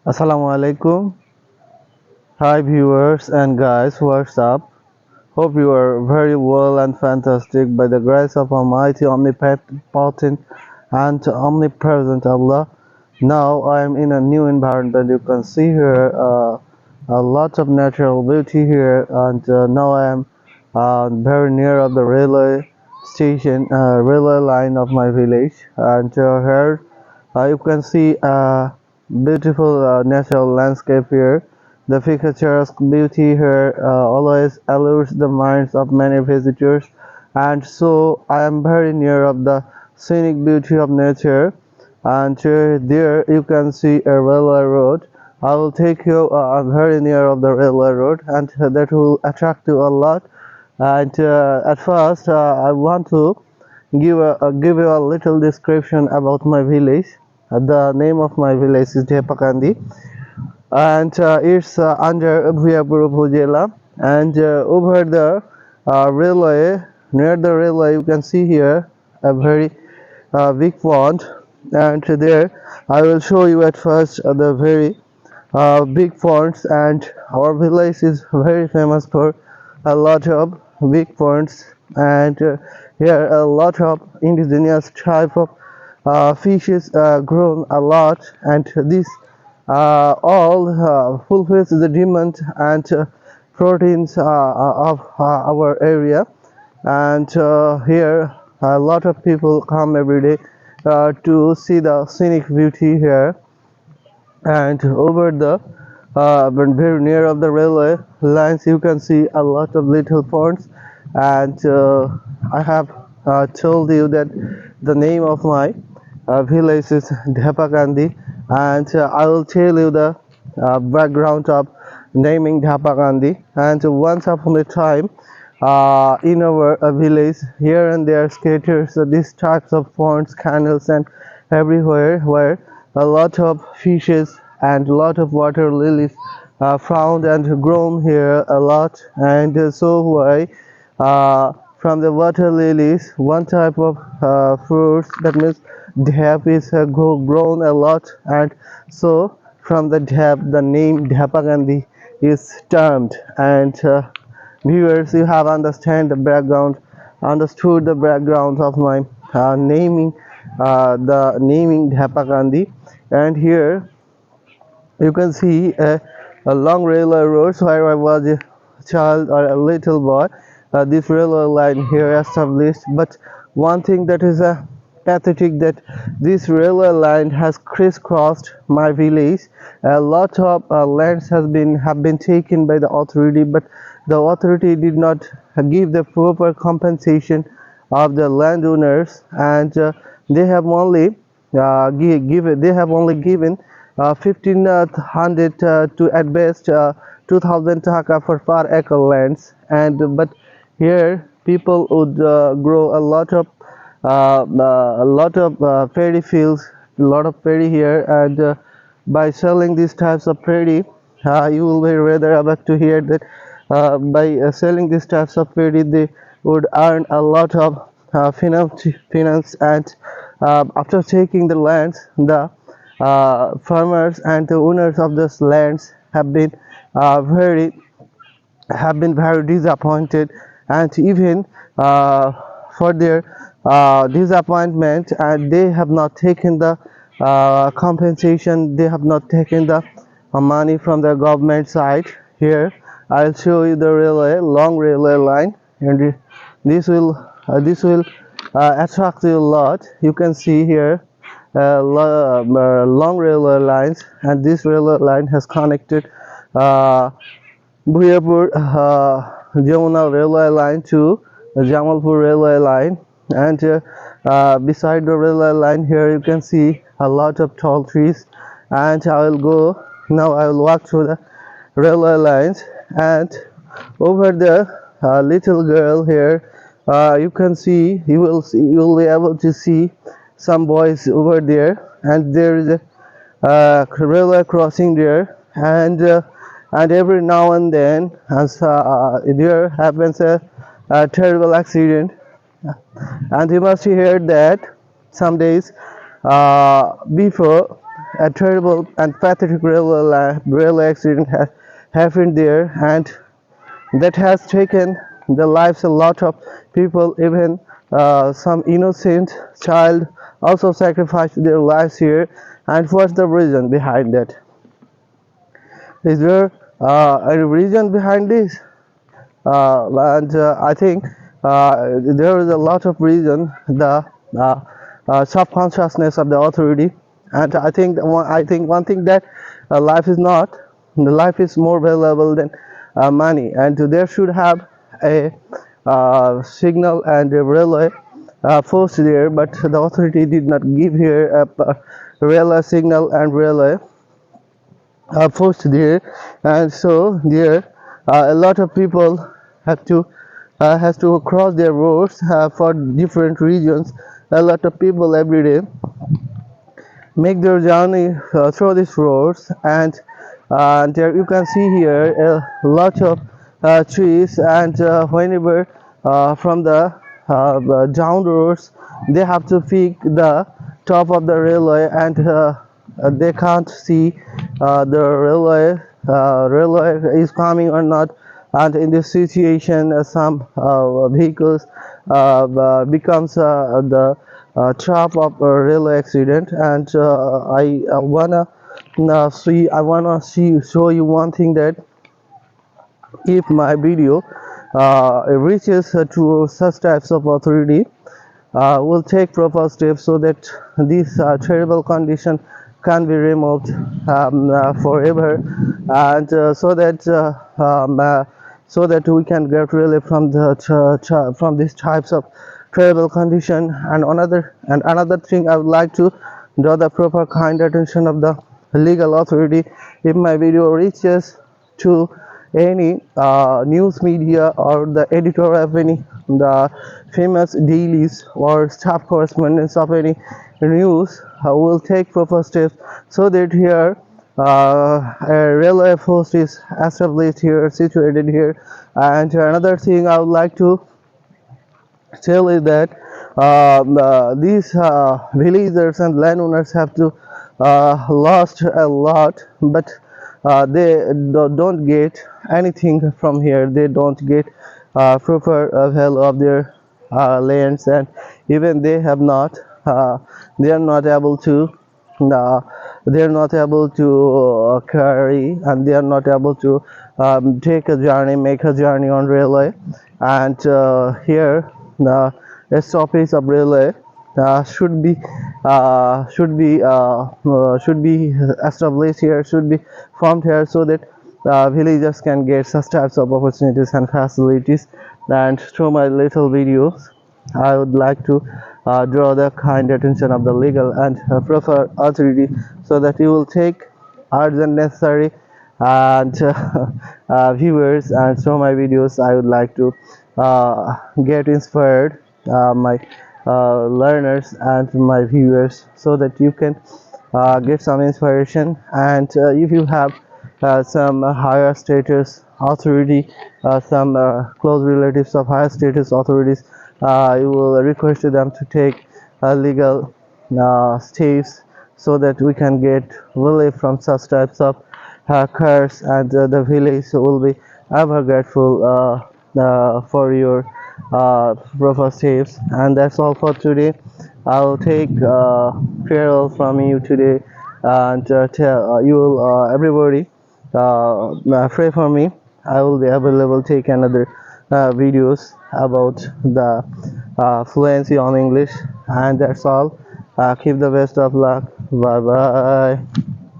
Assalamu alaikum. Hi viewers and guys, what's up? Hope you are very well and fantastic by the grace of Almighty Omnipotent and Omnipresent Allah. Now I am in a new environment. You can see here a lot of natural beauty here, and now I am very near of the railway station, railway line of my village, and here you can see a beautiful natural landscape here. The picturesque beauty here always allures the minds of many visitors, and so I am very near of the scenic beauty of nature. And there you can see a railway road. I will take you very near of the railway road, and that will attract you a lot. And at first, I want to give you a little description about my village. The name of my village is Depakandi, and it's under Bhuyapur Upazila. And over the railway, near the railway, you can see here a very big pond. And there, I will show you at first the very big ponds. And our village is very famous for a lot of big ponds. And here, a lot of indigenous type of fishes grown a lot, and this all fulfills the demand and proteins of our area. And here a lot of people come every day to see the scenic beauty here. And over the very near of the railway lines, you can see a lot of little ponds. And I have told you that the name of my village is Dhapagandhi, and I will tell you the background of naming Dhapagandhi. And once upon a time, in our village, here and there scattered these types of ponds, canals, and everywhere where a lot of fishes and a lot of water lilies found and grown here a lot. And so why from the water lilies, one type of fruits, that means dhap, is grown a lot. And so from the dhap, the name Dhapagandhi is termed. And viewers, you have understood the background of my naming, the naming Dhapagandhi. And here you can see a long railway road where I was a child or a little boy. This railway line here established, but one thing that is pathetic, that this railway line has crisscrossed my village. A lot of lands have been taken by the authority, but the authority did not give the proper compensation of the landowners. And they have only given 1500 to at best 2000 taka for per acre lands. And but here people would grow a lot of paddy fields, a lot of paddy here. And by selling these types of paddy, you will be rather about to hear that by selling these types of paddy, they would earn a lot of finance. And after taking the lands, the farmers and the owners of those lands uh, very have been very disappointed. And even for their disappointment, and they have not taken the compensation, they have not taken the money from the government side. Here I'll show you the railway, long railway line. And this will attract you a lot. You can see here long railway lines, and this railway line has connected Bhuyapur Jamuna railway line to Jamalpur railway line. And beside the railway line, here you can see a lot of tall trees. And I will walk through the railway lines. And over there, a little girl here, you will be able to see some boys over there. And there is a railway crossing there. And every now and then, as there happens a terrible accident. And you must hear that some days before, a terrible and pathetic railway accident has happened there, and that has taken the lives a lot of people. Even some innocent child also sacrificed their lives here. And what's the reason behind that? Is there a reason behind this? And I think there is a lot of reason. The subconsciousness of the authority, and I think one thing that life is not. The life is more valuable than money, and there should have a signal and a relay force there, but the authority did not give here a relay signal and relay forced there, and so there a lot of people have to has to cross their roads for different regions. A lot of people every day make their journey through these roads, and there you can see here a lot of trees, and whenever from the down roads they have to pick the top of the railway, and they can't see the railway is coming or not. And in this situation some vehicles becomes the trap of a railway accident. And I wanna see show you one thing, that if my video reaches to such types of authority, will take proper steps so that this terrible condition can be removed forever, and so that we can get relief from from these types of terrible condition. And another thing, I would like to draw the proper kind attention of the legal authority. If my video reaches to any news media or the editor of any the famous dailies or staff correspondents of any news, will take proper steps so that here a railway post is established here, situated here. And another thing I would like to tell is that these villagers and landowners have to lost a lot, but they don't get anything from here. They don't get proper value of their lands, and even they are not able to uh, carry, and they are not able to make a journey on railway. And here the stoppage of railway should be established here, should be formed here, so that villagers can get such types of opportunities and facilities. And through my little videos, I would like to draw the kind attention of the legal and proper authority, so that you will take urgent necessary and viewers. And through my videos I would like to get inspired my learners and my viewers, so that you can get some inspiration. And if you have some higher status authority, some close relatives of higher status authorities, you will request them to take legal steps, so that we can get relief from such types of curse, and the village will be ever grateful for your proper steps. And that's all for today. I'll take farewell from you today, and tell you will everybody pray for me. I will be available take another videos about the fluency on English. And that's all. Keep the best of luck. Bye bye.